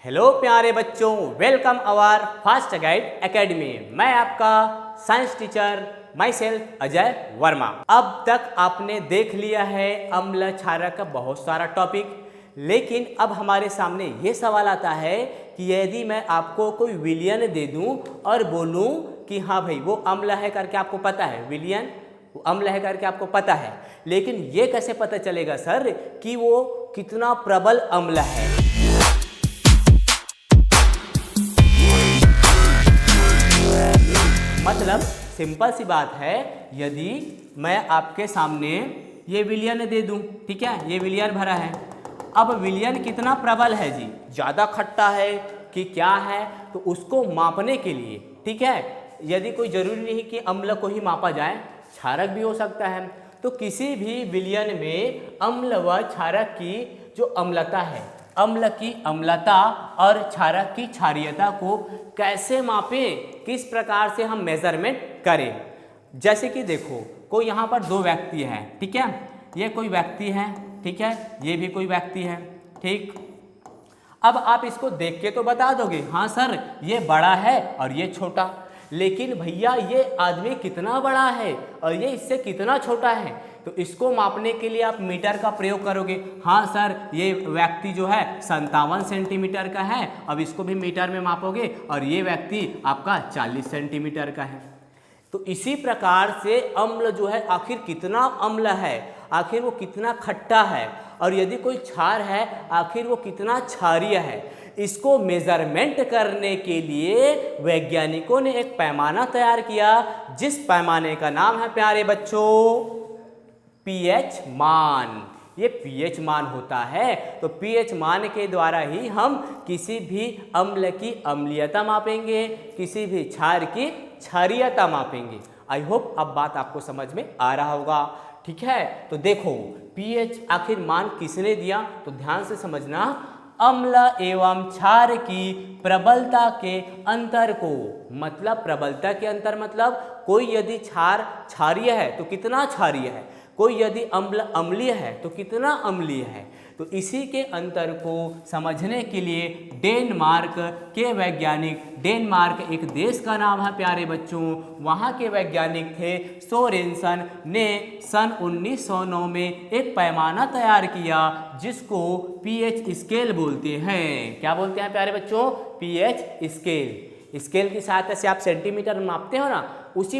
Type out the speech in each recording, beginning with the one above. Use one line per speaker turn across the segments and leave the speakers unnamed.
Hello प्यारे बच्चों, welcome our fast guide academy. मैं आपका science teacher myself Ajay Varma. अब तक आपने देख लिया है अम्ल क्षारक का बहुत सारा टॉपिक, लेकिन अब हमारे सामने ये सवाल आता है कि यदि मैं आपको कोई विलयन दे दूं और बोलूं कि हाँ भाई वो अम्ल है करके आपको पता है, विलयन वो अम्ल है करके आपको पता है, लेकिन ये कैसे पता चलेगा सर कि वो कितना प्रबल अम्ल है। मतलब सिंपल सी बात है, यदि मैं आपके सामने ये विलयन दे दूं, ठीक है, ये विलयन भरा है। अब विलयन कितना प्रबल है जी, ज़्यादा खट्टा है कि क्या है, तो उसको मापने के लिए, ठीक है, यदि कोई ज़रूरी नहीं कि अम्ल को ही मापा जाए, क्षारक भी हो सकता है, तो किसी भी विलयन में अम्ल व क्षारक की जो अम्लता है, अम्ल की अम्लता और क्षारक की क्षारीयता को कैसे मापें, किस प्रकार से हम मेजरमेंट करें। जैसे कि देखो, कोई यहाँ पर दो व्यक्ति हैं, ठीक है, ये कोई व्यक्ति है, ठीक है, ये भी कोई व्यक्ति है, ठीक। अब आप इसको देख के तो बता दोगे हाँ सर ये बड़ा है और ये छोटा, लेकिन भैया ये आदमी कितना बड़ा है और ये इससे कितना छोटा है, तो इसको मापने के लिए आप मीटर का प्रयोग करोगे। हाँ सर ये व्यक्ति जो है 57 सेंटीमीटर का है, अब इसको भी मीटर में मापोगे और ये व्यक्ति आपका 40 सेंटीमीटर का है। तो इसी प्रकार से अम्ल जो है आखिर कितना अम्ल है, आखिर वो कितना खट्टा है, और यदि कोई क्षार है आखिर वो कितना क्षारीय है, इसको मेजरमेंट करने के लिए वैज्ञानिकों ने एक पैमाना तैयार किया, जिस पैमाने का नाम है प्यारे बच्चों पीएच मान। ये पीएच मान होता है, तो पीएच मान के द्वारा ही हम किसी भी अम्ल की अम्लीयता मापेंगे, किसी भी क्षार की क्षारीयता मापेंगे। आई होप अब बात आपको समझ में आ रहा होगा, ठीक है। तो देखो पीएच आखिर मान किसने दिया, तो ध्यान से समझना, अम्ल एवं क्षार की प्रबलता के अंतर को, मतलब प्रबलता के अंतर मतलब कोई यदि क्षार क्षारीय है तो कितना क्षारीय है, कोई यदि अम्ल अम्लीय है तो कितना अम्लीय है, तो इसी के अंतर को समझने के लिए डेनमार्क के वैज्ञानिक, डेनमार्क एक देश का नाम है प्यारे बच्चों, वहाँ के वैज्ञानिक थे सोरेनसन ने सन 1909 में एक पैमाना तैयार किया जिसको पीएच स्केल बोलते हैं। क्या बोलते हैं प्यारे बच्चों? PH scale. स्केल की सहायता से आप सेंटीमीटर में मापते हो ना, उसी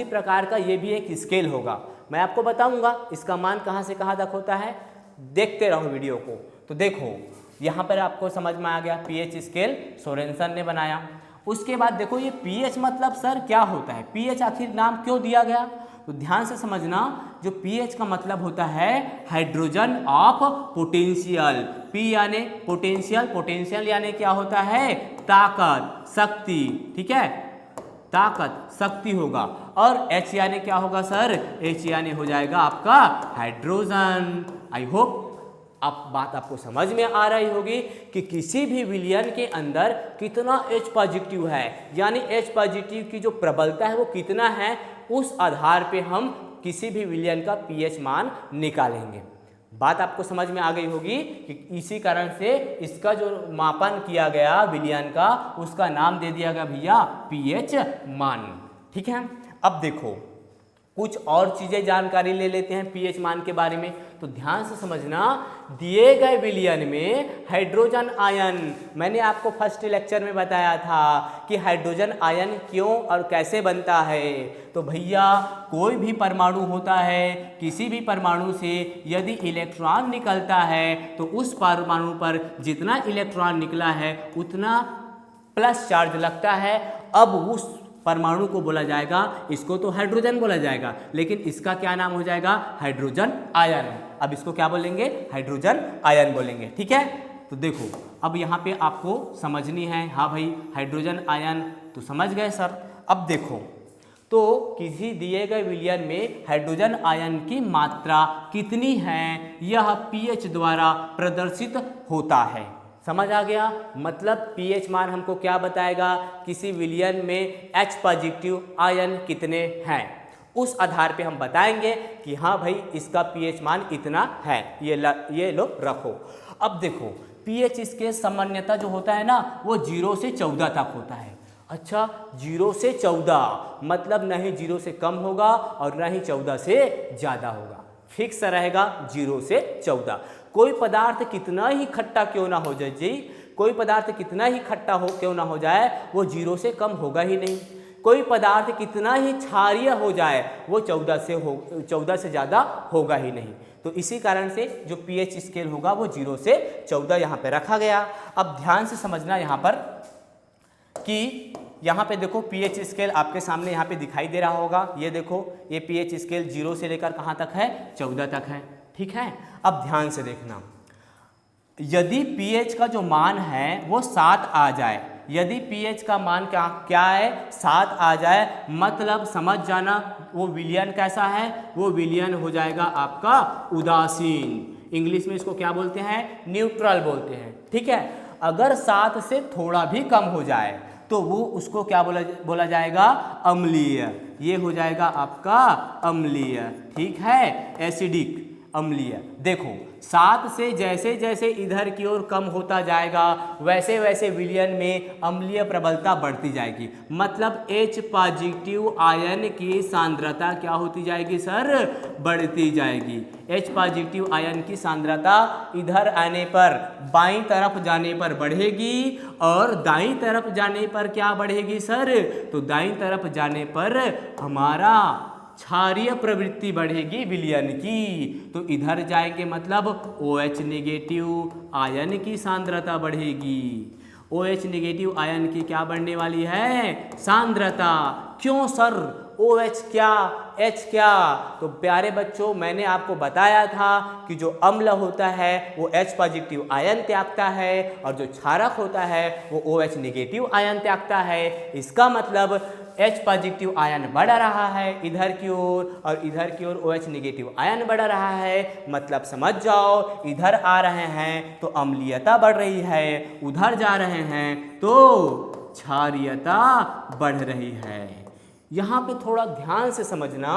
प्रकार का ये भी एक स्केल होगा। मैं आपको बताऊंगा इसका मान कहाँ से कहाँ तक होता है, देखते रहो वीडियो को। तो देखो यहाँ पर आपको समझ में आ गया, पीएच स्केल सोरेनसन ने बनाया। उसके बाद देखो ये पीएच मतलब सर क्या होता है, पीएच आखिर नाम क्यों दिया गया, तो ध्यान से समझना, जो पीएच का मतलब होता है हाइड्रोजन ऑफ पोटेंशियल। पी यानी पोटेंशियल, पोटेंशियल यानी क्या होता है, ताकत, शक्ति, ठीक है, ताकत, शक्ति होगा। और H यानी क्या होगा सर, H यानी हो जाएगा आपका हाइड्रोजन। आई होप अब बात आपको समझ में आ रही होगी कि किसी भी विलयन के अंदर कितना H पॉजिटिव है, यानी H पॉजिटिव की जो प्रबलता है वो कितना है, उस आधार पे हम किसी भी विलयन का पीएच मान निकालेंगे। बात आपको समझ में आ गई होगी कि इसी कारण से इसका जो मापन किया गया विलयन का, उसका नाम दे दिया गया भैया पीएच मान, ठीक है। अब देखो कुछ और चीज़ें जानकारी ले लेते हैं पीएच मान के बारे में, तो ध्यान से समझना, दिए गए विलयन में हाइड्रोजन आयन, मैंने आपको फर्स्ट लेक्चर में बताया था कि हाइड्रोजन आयन क्यों और कैसे बनता है। तो भैया कोई भी परमाणु होता है, किसी भी परमाणु से यदि इलेक्ट्रॉन निकलता है तो उस परमाणु पर जितना इलेक्ट्रॉन निकला है उतना प्लस चार्ज लगता है। अब उस परमाणु को बोला जाएगा, इसको तो हाइड्रोजन बोला जाएगा, लेकिन इसका क्या नाम हो जाएगा, हाइड्रोजन आयन। अब इसको क्या बोलेंगे, हाइड्रोजन आयन बोलेंगे, ठीक है। तो देखो अब यहाँ पे आपको समझनी है, हाँ भाई हाइड्रोजन आयन तो समझ गए सर। अब देखो तो किसी दिए गए विलयन में हाइड्रोजन आयन की मात्रा कितनी है, यह पीएच द्वारा प्रदर्शित होता है। समझ आ गया, मतलब पीएच मान हमको क्या बताएगा, किसी विलयन में H पॉजिटिव आयन कितने हैं, उस आधार पे हम बताएंगे कि हाँ भाई इसका पीएच मान इतना है। ये लो रखो। अब देखो पीएच स्केल सामान्यतः जो होता है ना वो 0 से 14 तक होता है। अच्छा, 0 से 14 मतलब ना ही 0 से कम होगा और ना ही 14 से ज़्यादा होगा, फिक्स रहेगा 0 से 14। कोई पदार्थ कितना ही खट्टा क्यों ना हो जाए जी, कोई पदार्थ कितना ही खट्टा हो क्यों ना हो जाए वो 0 से कम होगा ही नहीं। कोई पदार्थ कितना ही क्षारीय हो जाए वो 14 से ज़्यादा होगा ही नहीं। तो इसी कारण से जो पीएच स्केल होगा वो 0 से 14 यहाँ पे रखा गया। अब ध्यान से समझना यहाँ पर कि यहाँ पे देखो पीएच स्केल आपके सामने यहाँ पे दिखाई दे रहा होगा। ये देखो ये पीएच स्केल 0 से लेकर कहाँ तक है, 14 तक है, ठीक है। अब ध्यान से देखना, यदि पीएच का जो मान है वो 7 आ जाए, यदि पीएच का मान क्या है 7 आ जाए, मतलब समझ जाना वो विलयन कैसा है, वो विलयन हो जाएगा आपका उदासीन। इंग्लिश में इसको क्या बोलते हैं, न्यूट्रल बोलते हैं, ठीक है। अगर 7 से थोड़ा भी कम हो जाए तो वो उसको क्या बोला जाएगा, अम्लीय। ये हो जाएगा आपका अम्लीय, ठीक है, एसिडिक, अम्लीय। देखो 7 से जैसे जैसे इधर की ओर कम होता जाएगा वैसे वैसे विलयन में अम्लीय प्रबलता बढ़ती जाएगी, मतलब H पॉजिटिव आयन की सांद्रता क्या होती जाएगी सर, बढ़ती जाएगी। H पॉजिटिव आयन की सांद्रता इधर आने पर बाईं तरफ जाने पर बढ़ेगी और दाईं तरफ जाने पर क्या बढ़ेगी सर, तो दाईं तरफ जाने पर हमारा क्षारीय प्रवृत्ति बढ़ेगी विलयन की। तो इधर जाएंगे मतलब OH नेगेटिव आयन की सांद्रता बढ़ेगी। OH नेगेटिव आयन की क्या बढ़ने वाली है, सांद्रता। क्यों सर, OH क्या H क्या, तो प्यारे बच्चों मैंने आपको बताया था कि जो अम्ल होता है वो H पॉजिटिव आयन त्यागता है और जो क्षारक होता है वो OH नेगेटिव आयन त्यागता है। इसका मतलब H पॉजिटिव आयन बढ़ रहा है इधर की ओर और इधर की ओर OH नेगेटिव आयन बढ़ रहा है, मतलब समझ जाओ इधर आ रहे हैं तो अम्लीयता बढ़ रही है, उधर जा रहे हैं तो क्षारीयता बढ़ रही है। यहाँ पे थोड़ा ध्यान से समझना,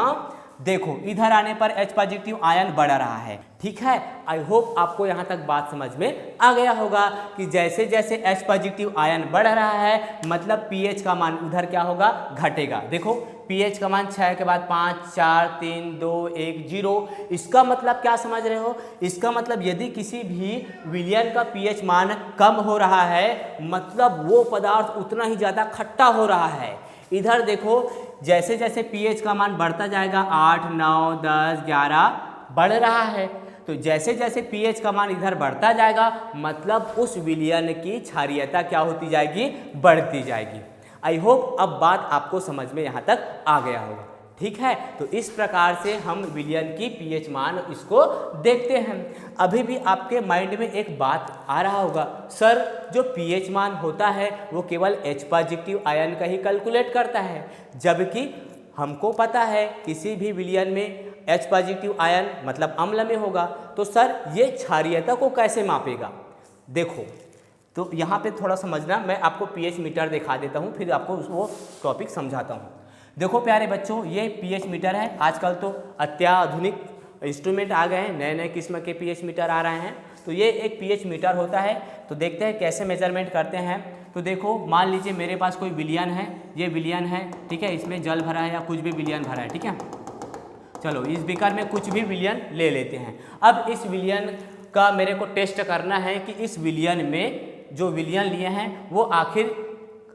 देखो इधर आने पर H पॉजिटिव आयन बढ़ रहा है, ठीक है। आई होप आपको यहाँ तक बात समझ में आ गया होगा कि जैसे जैसे H पॉजिटिव आयन बढ़ रहा है मतलब pH का मान उधर क्या होगा, घटेगा। देखो pH का मान 6 के बाद 5 4 3 2 1 0। इसका मतलब क्या समझ रहे हो, इसका मतलब यदि किसी भी विलयन का pH मान कम हो रहा है मतलब वो पदार्थ उतना ही ज़्यादा खट्टा हो रहा है। इधर देखो जैसे जैसे pH का मान बढ़ता जाएगा 8 9 10 11 बढ़ रहा है, तो जैसे जैसे pH का मान इधर बढ़ता जाएगा मतलब उस विलयन की क्षारीयता क्या होती जाएगी, बढ़ती जाएगी। आई होप अब बात आपको समझ में यहाँ तक आ गया होगा, ठीक है। तो इस प्रकार से हम विलयन की pH मान इसको देखते हैं। अभी भी आपके माइंड में एक बात आ रहा होगा, सर जो pH मान होता है वो केवल H पॉजिटिव आयन का ही कैलकुलेट करता है, जबकि हमको पता है किसी भी विलयन में H पॉजिटिव आयन मतलब अम्ल में होगा, तो सर ये क्षारीयता को कैसे मापेगा। देखो तो यहाँ पे थोड़ा समझना, मैं आपको pH मीटर दिखा देता हूँ फिर आपको वो टॉपिक समझाता हूँ। देखो प्यारे बच्चों ये pH मीटर है, आजकल तो अत्याधुनिक इंस्ट्रूमेंट आ गए हैं, नए नए किस्म के pH मीटर आ रहे हैं। तो ये एक pH मीटर होता है, तो देखते हैं कैसे मेजरमेंट करते हैं। तो देखो मान लीजिए मेरे पास कोई विलयन है, ये विलयन है, ठीक है, इसमें जल भरा है या कुछ भी विलयन भरा है, ठीक है। चलो इस बीकर में कुछ भी विलयन ले लेते हैं। अब इस विलयन का मेरे को टेस्ट करना है कि इस विलयन में जो विलयन लिए हैं वो आखिर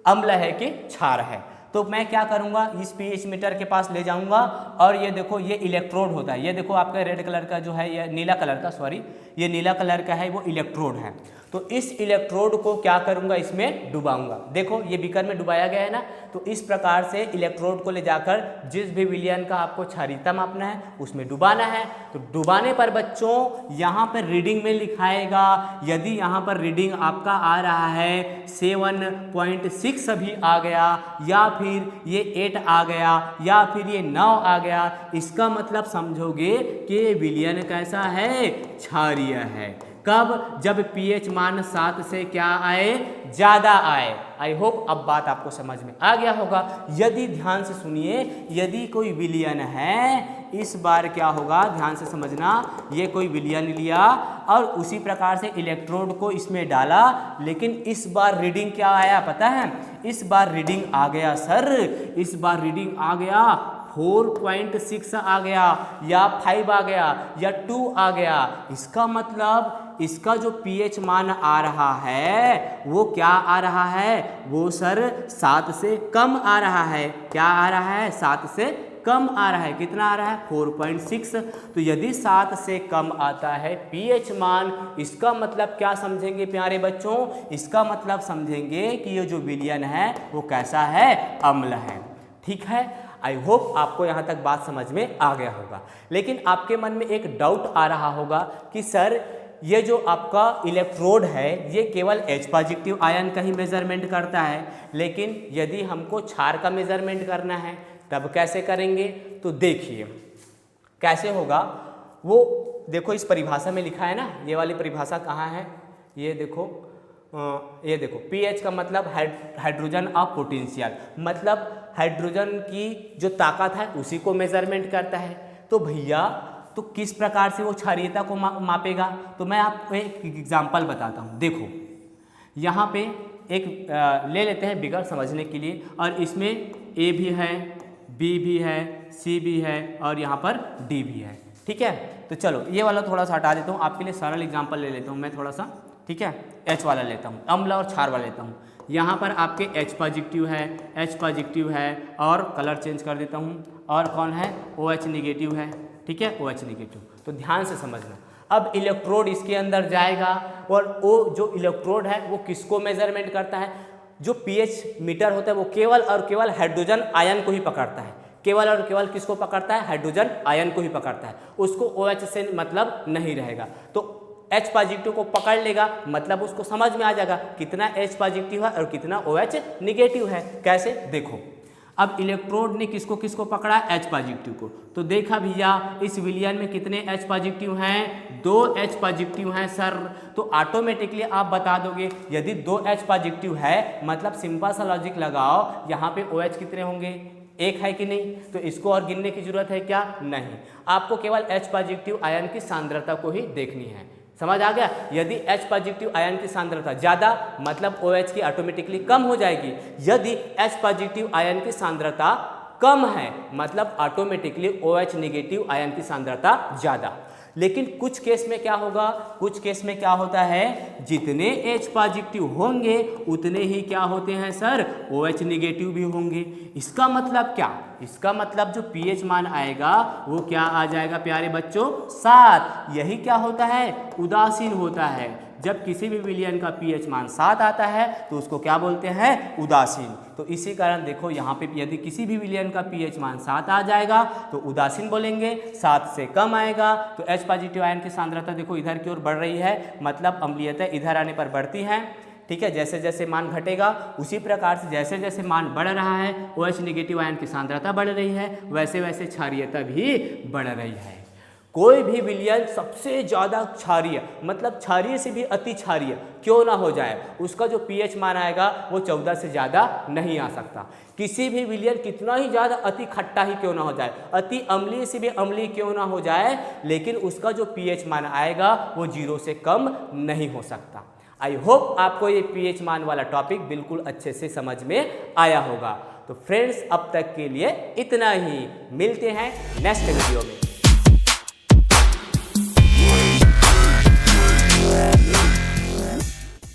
अम्ल है कि क्षार है। तो मैं क्या करूंगा, इस pH मीटर के पास ले जाऊंगा और ये देखो ये इलेक्ट्रोड होता है, ये देखो आपका रेड कलर का जो है, ये नीला कलर का, सॉरी ये नीला कलर का है, वो इलेक्ट्रोड है। तो इस इलेक्ट्रोड को क्या करूंगा, इसमें डुबाऊंगा। देखो ये बीकर में डुबाया गया है ना, तो इस प्रकार से इलेक्ट्रोड को ले जाकर जिस भी विलयन का आपको क्षारीयता मापना है उसमें डुबाना है। तो डुबाने पर बच्चों यहाँ पर रीडिंग में लिखाएगा, यदि यहाँ पर रीडिंग आपका आ रहा है 7.6 अभी आ गया या फिर ये 8 आ गया या फिर ये 9 आ गया, इसका मतलब समझोगे कि विलयन कैसा है, क्षारीय है। कब, जब pH मान 7 से क्या आए, ज़्यादा आए। आई होप अब बात आपको समझ में आ गया होगा। यदि ध्यान से सुनिए, यदि कोई विलयन है इस बार क्या होगा, ध्यान से समझना, ये कोई विलयन लिया और उसी प्रकार से इलेक्ट्रोड को इसमें डाला, लेकिन इस बार रीडिंग क्या आया पता है? इस बार रीडिंग आ गया सर, इस बार रीडिंग आ गया 4.6 आ गया या 5 आ गया या 2 आ गया। इसका मतलब इसका जो pH मान आ रहा है वो क्या आ रहा है? वो सर 7 से कम आ रहा है। क्या आ रहा है? 7 से कम आ रहा है। कितना आ रहा है? 4.6। तो यदि 7 से कम आता है pH मान, इसका मतलब क्या समझेंगे प्यारे बच्चों? इसका मतलब समझेंगे कि ये जो विलयन है वो कैसा है? अम्ल है। ठीक है, आई होप आपको यहाँ तक बात समझ में आ गया होगा। लेकिन आपके मन में एक डाउट आ रहा होगा कि सर ये जो आपका इलेक्ट्रोड है ये केवल H पॉजिटिव आयन का ही मेजरमेंट करता है, लेकिन यदि हमको क्षार का मेजरमेंट करना है तब कैसे करेंगे? तो देखिए कैसे होगा वो, देखो इस परिभाषा में लिखा है ना, ये वाली परिभाषा कहाँ है? ये देखो pH का मतलब हाइड्रोजन ऑफ पोटेंशियल, मतलब हाइड्रोजन की जो ताकत है उसी को मेजरमेंट करता है। तो भैया तो किस प्रकार से वो क्षारीयता को मापेगा? तो मैं आपको एक एग्जाम्पल बताता हूँ। देखो यहाँ पे एक ले लेते हैं बिगर समझने के लिए, और इसमें A भी है, B भी है, C भी है और यहाँ पर D भी है। ठीक है, तो चलो ये वाला थोड़ा सा हटा देता हूँ, आपके लिए सरल एग्जाम्पल ले लेता हूँ मैं थोड़ा सा। ठीक है, H वाला लेता हूँ, अम्ल और क्षार वाला लेता हूँ। यहाँ पर आपके H पॉजिटिव है, H पॉजिटिव है और कलर चेंज कर देता हूँ, और कौन है? OH निगेटिव है। ठीक है, OH निगेटिव। तो ध्यान से समझना, अब इलेक्ट्रोड इसके अंदर जाएगा और वो जो इलेक्ट्रोड है वो किसको मेजरमेंट करता है? जो pH मीटर होता है वो केवल और केवल हाइड्रोजन आयन को ही पकड़ता है। केवल और केवल किसको पकड़ता है? हाइड्रोजन आयन को ही पकड़ता है, उसको OH से मतलब नहीं रहेगा। तो H पॉजिटिव को पकड़ लेगा, मतलब उसको समझ में आ जाएगा कितना H पॉजिटिव है और कितना OH निगेटिव है। कैसे? देखो अब इलेक्ट्रोड ने किसको किसको पकड़ा? H पॉजिटिव को। तो देखा भैया इस विलयन में कितने H पॉजिटिव हैं? 2 H पॉजिटिव हैं सर। तो ऑटोमेटिकली आप बता दोगे यदि 2 H पॉजिटिव है मतलब सिंपल सा लॉजिक लगाओ, यहाँ पे OH कितने होंगे? 1 है कि नहीं? तो इसको और गिनने की जरूरत है क्या? नहीं, आपको केवल H पॉजिटिव आयन की सांद्रता को ही देखनी है। समझ आ गया? यदि H पॉजिटिव आयन की सांद्रता ज़्यादा मतलब OH की ऑटोमेटिकली कम हो जाएगी। यदि H पॉजिटिव आयन की सांद्रता कम है मतलब ऑटोमेटिकली OH निगेटिव आयन की सांद्रता ज़्यादा। लेकिन कुछ केस में क्या होगा? कुछ केस में क्या होता है? जितने H पॉजिटिव होंगे उतने ही क्या होते हैं सर? OH निगेटिव भी होंगे। इसका मतलब क्या? इसका मतलब जो pH मान आएगा वो क्या आ जाएगा प्यारे बच्चों? 7। यही क्या होता है? उदासीन होता है। जब किसी भी विलयन का pH मान 7 आता है तो उसको क्या बोलते हैं? उदासीन। तो इसी कारण देखो यहाँ पे यदि किसी भी विलयन का pH मान 7 आ जाएगा तो उदासीन बोलेंगे, 7 से कम आएगा तो H पॉजिटिव आयन की सांद्रता देखो इधर की ओर बढ़ रही है, मतलब अम्लीयता इधर आने पर बढ़ती है। ठीक है, जैसे जैसे मान घटेगा उसी प्रकार से जैसे जैसे मान बढ़ रहा है OH निगेटिव आयन की सांद्रता बढ़ रही है, वैसे वैसे क्षारीयता भी बढ़ रही है। कोई भी विलयन सबसे ज़्यादा क्षारीय मतलब क्षारीय से भी अति क्षारीय क्यों ना हो जाए, उसका जो pH मान आएगा वो 14 से ज़्यादा नहीं आ सकता। किसी भी विलयन कितना ही ज़्यादा अति खट्टा ही क्यों ना हो जाए, अति अम्लीय से भी अम्लीय क्यों ना हो जाए, लेकिन उसका जो pH मान आएगा वो 0 से कम नहीं हो सकता। आई होप आपको ये pH मान वाला टॉपिक बिल्कुल अच्छे से समझ में आया होगा। तो फ्रेंड्स अब तक के लिए इतना ही, मिलते हैं नेक्स्ट वीडियो में।